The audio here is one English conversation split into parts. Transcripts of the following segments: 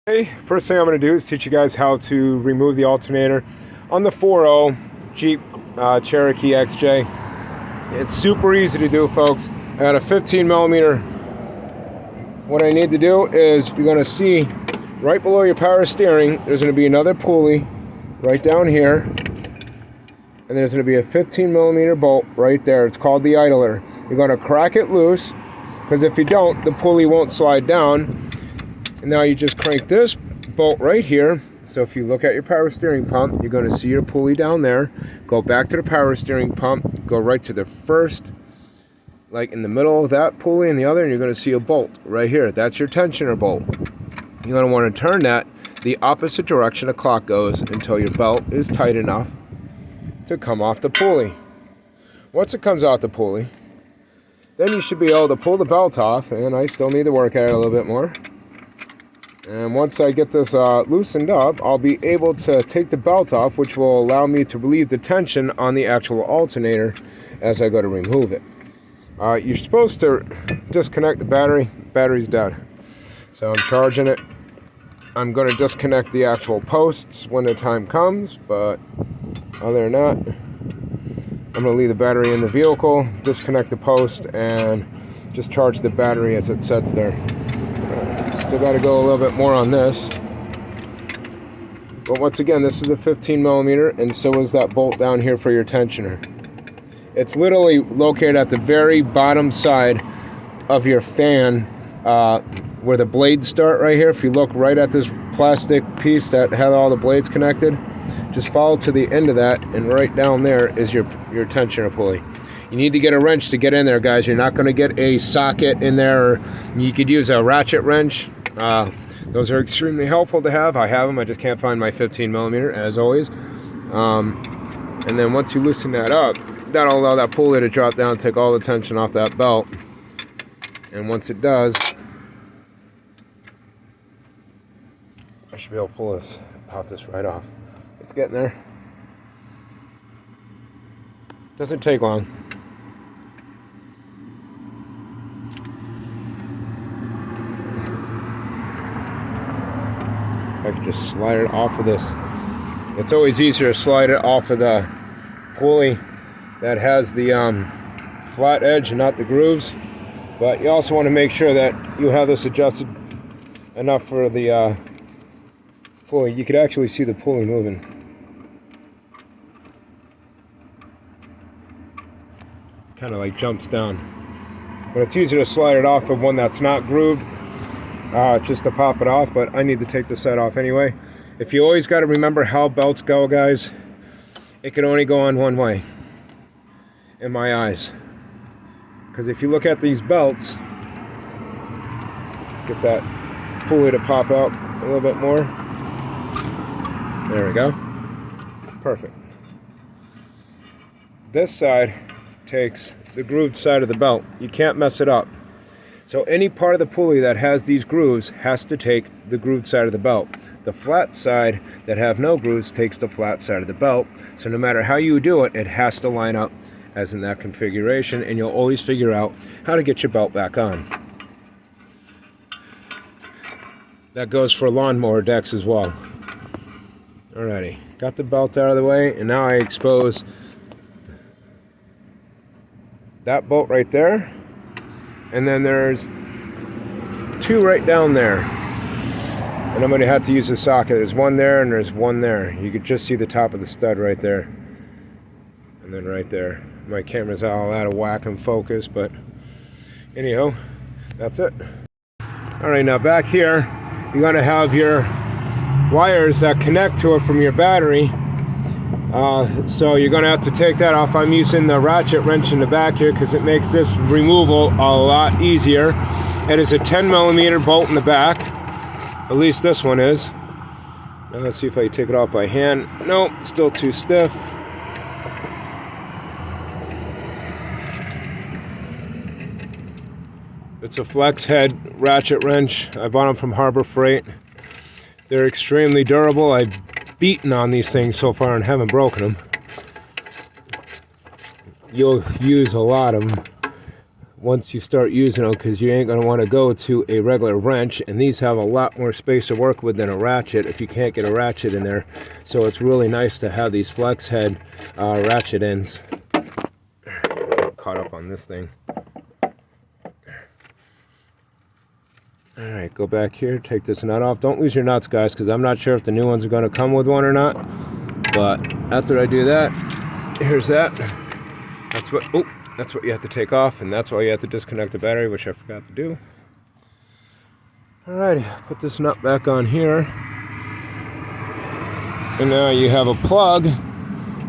Hey, first thing I'm going to do is teach you guys how to remove the alternator on the 4.0 Jeep Cherokee XJ. It's super easy to do, folks. I got a 15 millimeter. What I need to do is you're going to see right below your power steering, there's going to be another pulley right down here. And there's going to be a 15 millimeter bolt right there. It's called the idler. You're going to crack it loose, because if you don't, the pulley won't slide down. And now you just crank this bolt right here. So if you look at your power steering pump, you're going to see your pulley down there. Go back to the power steering pump, go right to the first, like in the middle of that pulley and the other, and you're going to see a bolt right here. That's your tensioner bolt. You're going to want to turn that the opposite direction the clock goes until your belt is tight enough to come off the pulley. Once it comes off the pulley, then you should be able to pull the belt off, and I still need to work at it a little bit more. And once I get this loosened up, I'll be able to take the belt off, which will allow me to relieve the tension on the actual alternator as I go to remove it. You're supposed to disconnect the battery. Battery's dead. So I'm charging it. I'm going to disconnect the actual posts when the time comes, but other than that, I'm going to leave the battery in the vehicle, disconnect the post, and just charge the battery as it sits there. Still got to go a little bit more on this. But once again, this is a 15 millimeter, and so is that bolt down here for your tensioner. It's literally located at the very bottom side of your fan, where the blades start right here. If you look right at this plastic piece that had all the blades connected, just follow to the end of that, and right down there is your tensioner pulley. You need to get a wrench to get in there, guys. You're not going to get a socket in there. Or you could use a ratchet wrench. Those are extremely helpful to have. I have them. I just can't find my 15 millimeter, as always. And then once you loosen that up, that'll allow that pulley to drop down, take all the tension off that belt. And once it does, I should be able to pop this right off. It's getting there. Doesn't take long. I can just slide it off of this. It's always easier to slide it off of the pulley that has the flat edge and not the grooves. But you also want to make sure that you have this adjusted enough for the pulley. You could actually see the pulley moving. Kind of like jumps down. But it's easier to slide it off of one that's not grooved, just to pop it off, but I need to take the set off anyway. If you always got to remember how belts go, guys, it can only go on one way, in my eyes. Because if you look at these belts, let's get that pulley to pop out a little bit more. There we go. Perfect. This side takes the grooved side of the belt. You can't mess it up. So any part of the pulley that has these grooves has to take the grooved side of the belt. The flat side that have no grooves takes the flat side of the belt. So no matter how you do it, it has to line up as in that configuration, and you'll always figure out how to get your belt back on. That goes for lawnmower decks as well. Alrighty, got the belt out of the way, and now I expose that bolt right there, and then there's two right down there, and I'm going to have to use a socket. There's one there and there's one there. You could just see the top of the stud right there, and then right there. My camera's all out of whack and focus, but anyhow, that's it. Alright, now back here you're going to have your wires that connect to it from your battery. So you're going to have to take that off. I'm using the ratchet wrench in the back here because it makes this removal a lot easier. It is a 10 millimeter bolt in the back. At least this one is. Now let's see if I can take it off by hand. Nope, still too stiff. It's a flex head ratchet wrench. I bought them from Harbor Freight. They're extremely durable. I've beaten on these things so far and haven't broken them. You'll use a lot of them once you start using them, because you ain't going to want to go to a regular wrench, and these have a lot more space to work with than a ratchet if you can't get a ratchet in there. So it's really nice to have these flex head ratchet ends. Caught up on this thing. Alright, go back here, take this nut off. Don't lose your nuts, guys, because I'm not sure if the new ones are going to come with one or not. But after I do that, here's that. That's what you have to take off, and that's why you have to disconnect the battery, which I forgot to do. Alrighty, put this nut back on here. And now you have a plug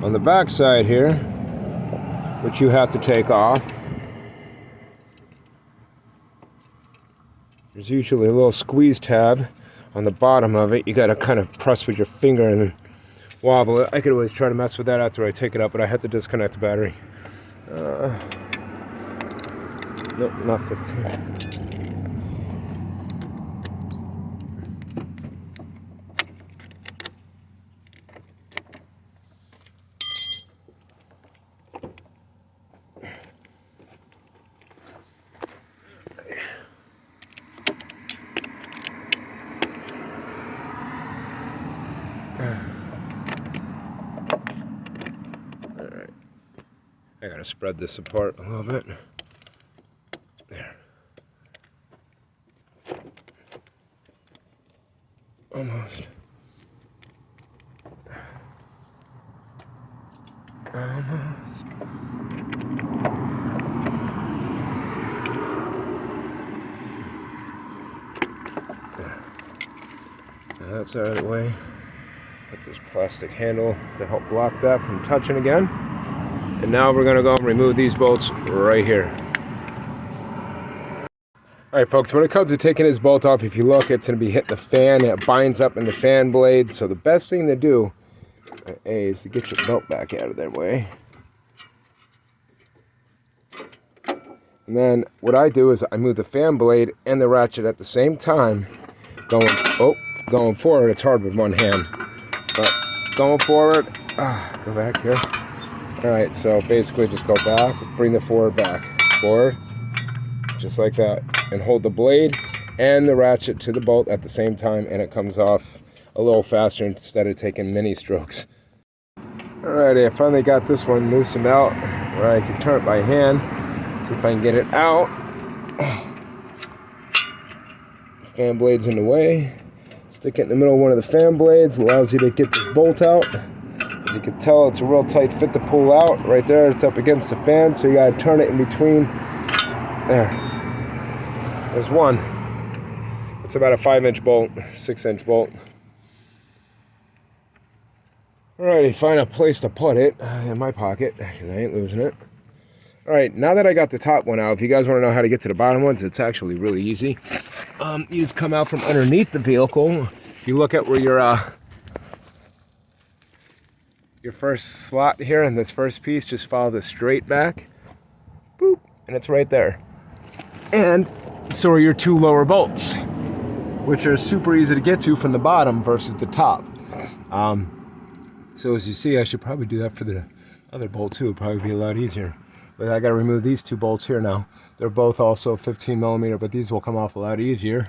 on the back side here, which you have to take off. There's usually a little squeeze tab on the bottom of it. You got to kind of press with your finger and then wobble it. I could always try to mess with that after I take it out, but I had to disconnect the battery. Nope, not 15. Alright, I gotta spread this apart a little bit. There. Almost. Almost. There. Now that's out of the way. Put this plastic handle to help block that from touching again. And now we're going to go and remove these bolts right here. Alright folks, when it comes to taking this bolt off, if you look, it's going to be hitting the fan. It binds up in the fan blade. So the best thing to do is to get your belt back out of their way. And then what I do is I move the fan blade and the ratchet at the same time. Going forward, it's hard with one hand. But going forward, go back here. Alright, so basically just go back, bring the forward, just like that. And hold the blade and the ratchet to the bolt at the same time, and it comes off a little faster instead of taking mini strokes. Alrighty, I finally got this one loosened out where I can turn it by hand. See if I can get it out. Fan blade's in the way. Stick it in the middle of one of the fan blades, allows you to get this bolt out. As you can tell, it's a real tight fit to pull out. Right there, it's up against the fan, so you gotta turn it in between. There. There's one. It's about a 5-inch bolt, 6-inch bolt. Alrighty, find a place to put it in my pocket, because I ain't losing it. Alright, now that I got the top one out, if you guys want to know how to get to the bottom ones, it's actually really easy. You just come out from underneath the vehicle. If you look at where your first slot here and this first piece, just follow this straight back. Boop, and it's right there. And so are your two lower bolts, which are super easy to get to from the bottom versus the top. So as you see, I should probably do that for the other bolt too. It'd probably be a lot easier. But I got to remove these two bolts here now. They're both also 15 millimeter, but these will come off a lot easier.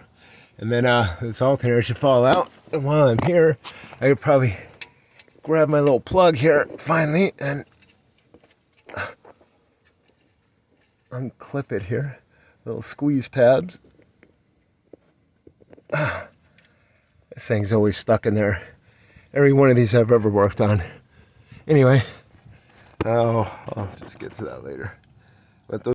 And then this alternator should fall out. And while I'm here, I could probably grab my little plug here finally and unclip it here. Little squeeze tabs. This thing's always stuck in there. Every one of these I've ever worked on. Anyway, I'll just get to that later. But those